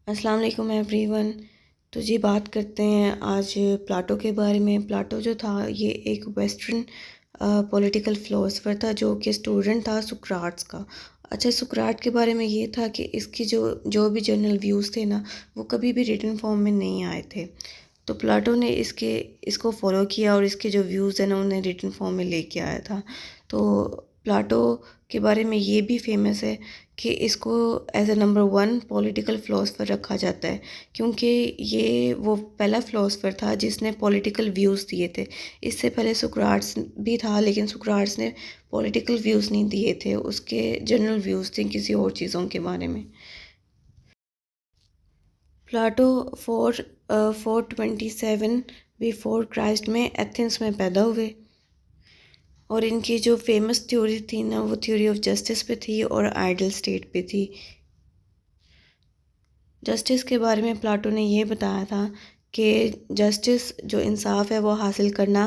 السلام علیکم every one. تو جی بات کرتے ہیں آج پلاٹو کے بارے میں۔ پلاٹو جو تھا یہ ایک ویسٹرن پولیٹیکل فلاسفر تھا جو کہ اسٹوڈنٹ تھا سقراٹس کا۔ اچھا، سقراٹ کے بارے میں یہ تھا کہ اس کی جو بھی جنرل ویوز تھے نا، وہ کبھی بھی ریٹن فارم میں نہیں آئے تھے۔ تو پلاٹو نے اس کو فالو کیا اور اس کے جو ویوز ہیں نا انہیں ریٹن فارم میں لے کے آیا تھا۔ تو پلاٹو کے بارے میں یہ بھی فیمس ہے کہ اس کو as a number 1 political philosopher رکھا جاتا ہے، کیونکہ یہ وہ پہلا فلاسفر تھا جس نے پولیٹیکل ویوز دیے تھے۔ اس سے پہلے سقراٹس بھی تھا، لیکن سقراٹس نے پولیٹیکل ویوز نہیں دیے تھے، اس کے جنرل ویوز تھے کسی اور چیزوں کے بارے میں۔ پلاٹو 427 بیفور کرائسٹ میں ایتھنس میں پیدا ہوئے، اور ان کی جو فیمس تھیوری تھی نا وہ تھیوری آف جسٹس پہ تھی اور آئیڈل اسٹیٹ پہ تھی۔ جسٹس کے بارے میں پلاٹو نے یہ بتایا تھا کہ جسٹس جو انصاف ہے وہ حاصل کرنا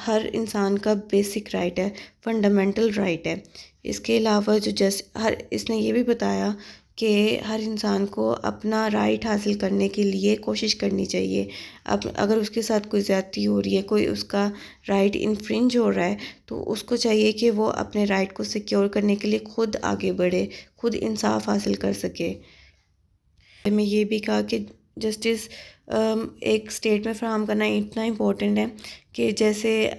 ہر انسان کا بیسک رائٹ ہے، فنڈامنٹل رائٹ ہے۔ اس کے علاوہ اس نے یہ بھی بتایا کہ ہر انسان کو اپنا رائٹ حاصل کرنے کے لیے کوشش کرنی چاہیے۔ اگر اس کے ساتھ کوئی زیادتی ہو رہی ہے، کوئی اس کا رائٹ انفرنج ہو رہا ہے، تو اس کو چاہیے کہ وہ اپنے رائٹ کو سیکیور کرنے کے لیے خود آگے بڑھے، خود انصاف حاصل کر سکے۔ میں یہ بھی کہا کہ جسٹس ایک اسٹیٹ میں فراہم کرنا اتنا امپورٹنٹ ہے کہ جیسے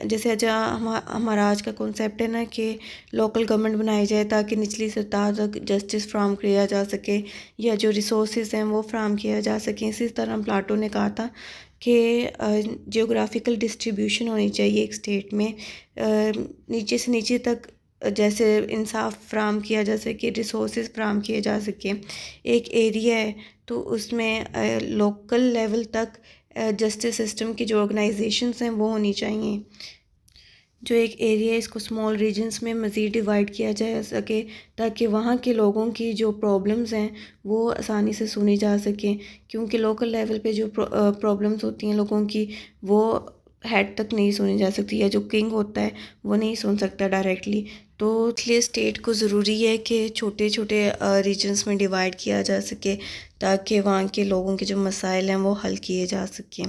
ہمارا آج کا کنسیپٹ ہے نا کہ لوکل گورنمنٹ بنائی جائے تاکہ نچلی سطح تک جسٹس فراہم کیا جا سکے یا جو ریسورسز ہیں وہ فراہم کیا جا سکیں۔ اسی طرح پلاٹو نے کہا تھا کہ جیوگرافیکل ڈسٹریبیوشن ہونی چاہیے ایک اسٹیٹ میں، نیچے سے نیچے تک جیسے انصاف فراہم کیا جا سکے، ریسورسز فراہم کیے جا سکے۔ ایک ایریا ہے تو اس میں لوکل لیول تک جسٹس سسٹم کی جو آرگنائزیشنز ہیں وہ ہونی چاہیے۔ جو ایک ایریا ہے اس کو اسمال ریجنز میں مزید ڈیوائڈ کیا جا سکے تاکہ وہاں کے لوگوں کی جو پرابلمز ہیں وہ آسانی سے سنی جا سکیں، کیونکہ لوکل لیول پہ جو پرابلمز ہوتی ہیں لوگوں کی وہ ہیڈ تک نہیں سنی جا سکتی، یا جو کنگ ہوتا ہے وہ نہیں سن سکتا ڈائریکٹلی۔ تو اس لیے اسٹیٹ کو ضروری ہے کہ چھوٹے چھوٹے ریجنز میں ڈیوائڈ کیا جا سکے تاکہ وہاں کے لوگوں کے جو مسائل ہیں وہ حل کیے جا سکیں۔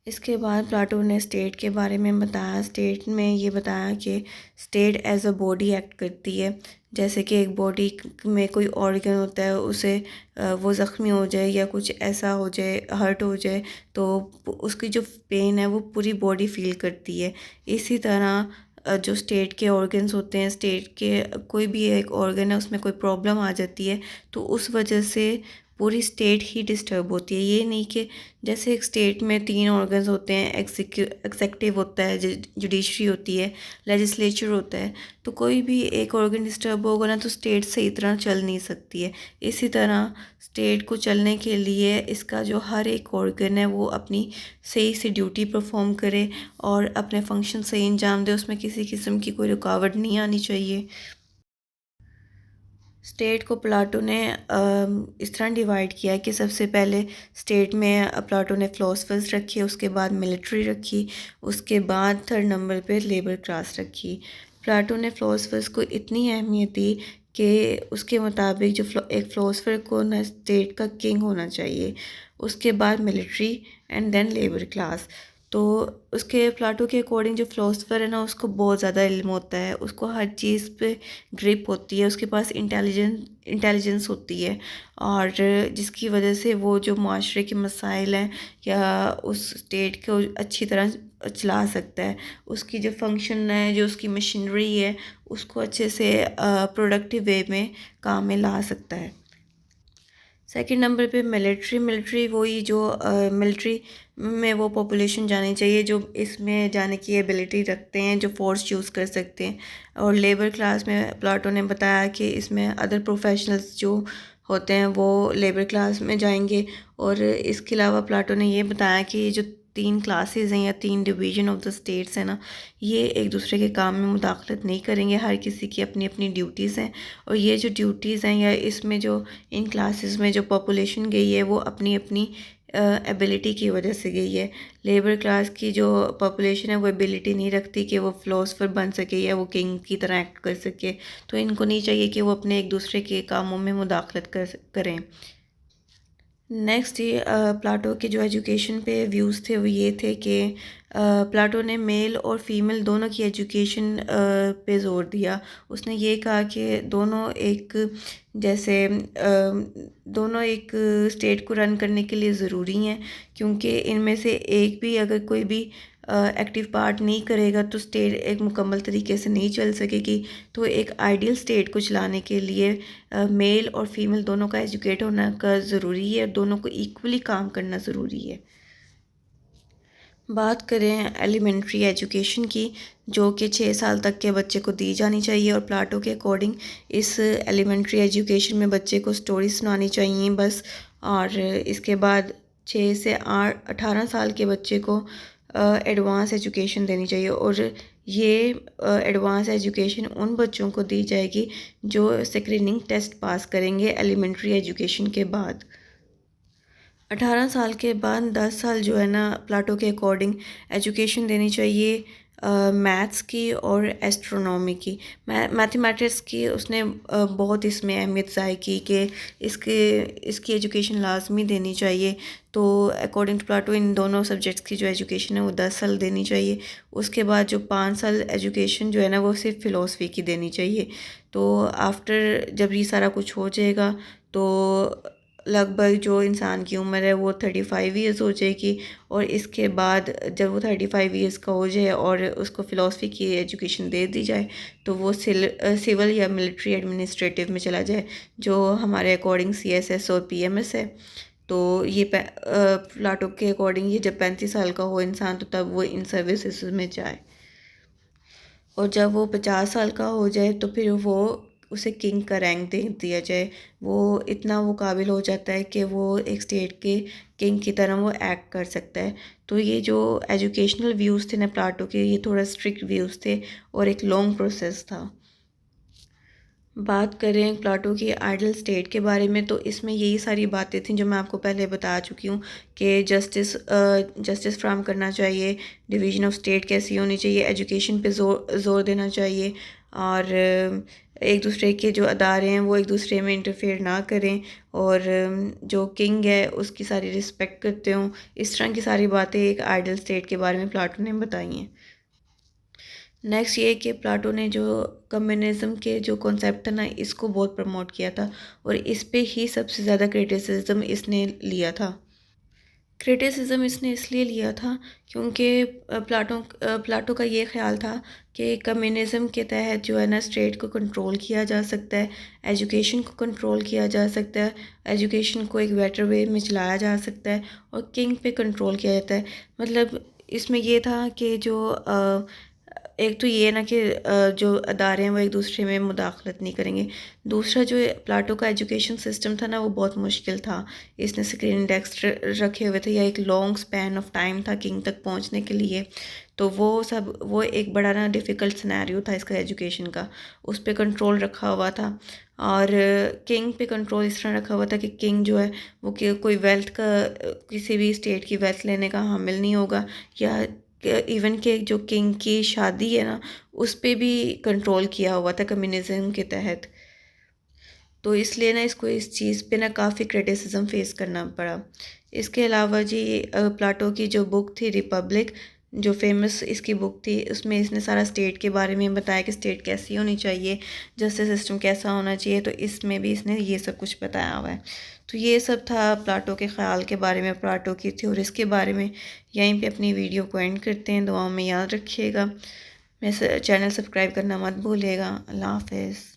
اس کے بعد پلاٹو نے اسٹیٹ کے بارے میں بتایا۔ اسٹیٹ میں یہ بتایا کہ state as a body act کرتی ہے، جیسے کہ ایک باڈی میں کوئی آرگن ہوتا ہے، اسے وہ زخمی ہو جائے یا کچھ ایسا ہو جائے، ہرٹ ہو جائے، تو اس کی جو پین ہے وہ پوری باڈی فیل کرتی ہے۔ اسی طرح جو اسٹیٹ کے آرگنز ہوتے ہیں، اسٹیٹ کے کوئی بھی ایک آرگن ہے اس میں کوئی پرابلم آ جاتی ہے تو اس وجہ سے پوری اسٹیٹ ہی ڈسٹرب ہوتی ہے۔ یہ نہیں کہ جیسے ایک اسٹیٹ میں 3 آرگنز ہوتے ہیں، ایگزیکٹو ہوتا ہے، جوڈیشری ہوتی ہے، لیجسلیچر ہوتا ہے، تو کوئی بھی ایک آرگن ڈسٹرب ہوگا نا تو اسٹیٹ صحیح طرح چل نہیں سکتی ہے۔ اسی طرح اسٹیٹ کو چلنے کے لیے اس کا جو ہر ایک آرگن ہے وہ اپنی صحیح سے ڈیوٹی پرفارم کرے اور اپنے فنکشن صحیح انجام دے، اس میں کسی قسم کی کوئی رکاوٹ نہیں آنی چاہیے۔ اسٹیٹ کو پلاٹو نے اس طرح ڈیوائڈ کیا کہ سب سے پہلے اسٹیٹ میں پلاٹو نے فلاسفرز رکھی، اس کے بعد ملٹری رکھی، اس کے بعد 3rd نمبر پہ لیبر کلاس رکھی۔ پلاٹو نے فلاسفرز کو اتنی اہمیت دی کہ اس کے مطابق جو ایک فلاسفر کو نا اسٹیٹ کا کنگ ہونا چاہیے، اس کے بعد military and then labour class. تو اس کے پلاٹو کے اکارڈنگ جو فلاسفر ہے نا اس کو بہت زیادہ علم ہوتا ہے، اس کو ہر چیز پہ گرپ ہوتی ہے، اس کے پاس انٹیلیجنس ہوتی ہے، اور جس کی وجہ سے وہ جو معاشرے کے مسائل ہیں یا اس اسٹیٹ کو اچھی طرح چلا سکتا ہے، اس کی جو فنکشن ہے، جو اس کی مشینری ہے، اس کو اچھے سے پروڈکٹیو وے میں کام میں لا سکتا ہے۔ 2nd نمبر پہ ملٹری وہی جو ملٹری میں وہ پاپولیشن جانی چاہیے جو اس میں جانے کی ایبلٹی رکھتے ہیں، جو فورس یوز کر سکتے ہیں۔ اور لیبر کلاس میں پلاٹو نے بتایا کہ اس میں ادر پروفیشنلز جو ہوتے ہیں وہ لیبر کلاس میں جائیں گے۔ اور اس کے علاوہ پلاٹو نے یہ بتایا کہ یہ جو 3 کلاسز ہیں یا 3 ڈویژن آف دا اسٹیٹس ہیں نا، یہ ایک دوسرے کے کام میں مداخلت نہیں کریں گے، ہر کسی کی اپنی اپنی ڈیوٹیز ہیں، اور یہ جو ڈیوٹیز ہیں یا اس میں جو ان کلاسز میں جو پاپولیشن گئی ہے وہ اپنی اپنی ایبلٹی کی وجہ سے گئی ہے۔ لیبر کلاس کی جو پاپولیشن ہے وہ ایبلٹی نہیں رکھتی کہ وہ فلاسفر بن سکے یا وہ کنگ کی طرح ایکٹ کر سکے، تو ان کو نہیں چاہیے کہ وہ اپنے ایک دوسرے کے کاموں میں مداخلت کریں۔ نیکسٹ یہ پلاٹو کے جو ایجوکیشن پہ ویوز تھے وہ یہ تھے کہ پلاٹو نے میل اور فیمیل دونوں کی ایجوکیشن پہ زور دیا۔ اس نے یہ کہا کہ دونوں دونوں ایک اسٹیٹ کو رن کرنے کے لیے ضروری ہیں، کیونکہ ان میں سے ایک بھی اگر کوئی بھی ایکٹیو پارٹ نہیں کرے گا تو اسٹیٹ ایک مکمل طریقے سے نہیں چل سکے گی۔ تو ایک آئیڈیل اسٹیٹ کو چلانے کے لیے میل اور فیمیل دونوں کا ایجوکیٹ ہونا کا ضروری ہے، دونوں کو ایکولی کام کرنا ضروری ہے۔ بات کریں ایلیمنٹری ایجوکیشن کی، جو کہ 6 سال تک کے بچے کو دی جانی چاہیے، اور پلاٹو کے اکارڈنگ اس ایلیمنٹری ایجوکیشن میں بچے کو سٹوری سنانی چاہیے بس، اور اس کے بعد 6 سے 18 سال کے بچے کو ایڈوانس ایجوکیشن دینی چاہیے، اور یہ ایڈوانس ایجوکیشن ان بچوں کو دی جائے گی جو اسکریننگ ٹیسٹ پاس کریں گے ایلیمنٹری ایجوکیشن کے بعد۔ 18 سال کے بعد 10 سال جو ہے نا پلاٹو کے اکارڈنگ ایجوکیشن دینی چاہیے میتھس کی اور ایسٹرونومی کی۔ میتھمیٹکس کی اس نے بہت اس میں اہمیت ضائع کی کہ اس کی ایجوکیشن لازمی دینی چاہیے، تو اکارڈنگ ٹو پلاٹو ان دونوں سبجیکٹس کی جو ایجوکیشن ہے وہ 10 سال دینی چاہیے۔ اس کے بعد جو 5 سال ایجوکیشن جو ہے نا وہ صرف فلاسفی کی دینی چاہیے۔ تو آفٹر جب یہ سارا کچھ ہو جائے گا تو لگ بھگ جو انسان کی عمر ہے وہ 35 ایئرز ہو جائے گی، اور اس کے بعد جب وہ 35 ایئرز کا ہو جائے اور اس کو فلاسفی کی ایجوکیشن دے دی جائے تو وہ سول یا ملٹری ایڈمنسٹریٹو میں چلا جائے، جو ہمارے اکارڈنگ CSS اور PMS ہے۔ تو یہ پلاٹو کے اکارڈنگ یہ جب 35 سال کا ہو انسان تو تب وہ ان سروسز میں جائے، اور جب وہ 50 سال کا ہو جائے تو پھر وہ اسے کنگ کا رینک دے دیا جائے۔ وہ قابل ہو جاتا ہے کہ وہ ایک اسٹیٹ کے کنگ کی طرح وہ ایکٹ کر سکتا ہے۔ تو یہ جو ایجوکیشنل ویوز تھے نا پلاٹو کے، یہ تھوڑا اسٹرکٹ ویوز تھے اور ایک لانگ پروسیس تھا۔ بات کریں پلاٹو کی آئیڈل اسٹیٹ کے بارے میں، تو اس میں یہی ساری باتیں تھیں جو میں آپ کو پہلے بتا چکی ہوں کہ جسٹس فراہم کرنا چاہیے، ڈویژن آف اسٹیٹ کیسی ہونی چاہیے، ایجوکیشن پہ زور دینا چاہیے، اور ایک دوسرے کے جو ادارے ہیں وہ ایک دوسرے میں انٹرفیئر نہ کریں، اور جو کنگ ہے اس کی ساری رسپیکٹ کرتے ہوں۔ اس طرح کی ساری باتیں ایک آئیڈل اسٹیٹ کے بارے میں پلاٹو نے بتائی ہیں۔ نیکسٹ یہ کہ پلاٹو نے جو کمیونزم کے جو کانسیپٹ تھا نا اس کو بہت پروموٹ کیا تھا، اور اس پہ ہی سب سے زیادہ کریٹیسزم اس نے لیا تھا۔ کریٹیسزم اس نے اس لیے لیا تھا کیونکہ پلاٹو کا یہ خیال تھا کہ کمیونزم کے تحت جو ہے نا اسٹیٹ کو کنٹرول کیا جا سکتا ہے، ایجوکیشن کو کنٹرول کیا جا سکتا ہے، ایجوکیشن کو ایک بیٹر وے میں چلایا جا سکتا ہے، اور کنگ پہ کنٹرول کیا جاتا ہے۔ مطلب اس میں یہ تھا کہ جو ایک تو یہ نا کہ جو ادارے ہیں وہ ایک دوسرے میں مداخلت نہیں کریں گے، دوسرا جو پلاٹو کا ایجوکیشن سسٹم تھا نا وہ بہت مشکل تھا، اس نے اسکرین ڈیسک رکھے ہوئے تھے یا ایک لانگ سپین آف ٹائم تھا کنگ تک پہنچنے کے لیے، تو وہ ایک بڑا نا ڈیفیکلٹ سینیریو تھا اس کا ایجوکیشن کا، اس پہ کنٹرول رکھا ہوا تھا، اور کنگ پہ کنٹرول اس طرح رکھا ہوا تھا کہ کنگ جو ہے وہ کوئی ویلتھ کا کسی بھی اسٹیٹ کی ویلتھ لینے کا حامل نہیں ہوگا، یا ایون کہ جو کنگ کی شادی ہے نا اس پہ بھی کنٹرول کیا ہوا تھا کمیونزم کے تحت، تو اس لیے نا اس کو اس چیز پہ نا کافی کریٹیسزم فیس کرنا پڑا۔ اس کے علاوہ جی پلاٹو کی جو بک تھی ریپبلک، جو فیمس اس کی بک تھی، اس میں اس نے سارا اسٹیٹ کے بارے میں بتایا کہ اسٹیٹ کیسی ہونی چاہیے، جسٹس سسٹم کیسا ہونا چاہیے، تو اس میں بھی اس نے یہ سب کچھ بتایا ہوا ہے۔ تو یہ سب تھا پلاٹو کے خیال کے بارے میں، پلاٹو کی تھیوریز کے بارے میں۔ یہیں پہ اپنی ویڈیو کو اینڈ کرتے ہیں، دعاؤں میں یاد رکھیے گا، چینل سبسکرائب کرنا مت بھولیے گا۔ اللہ حافظ۔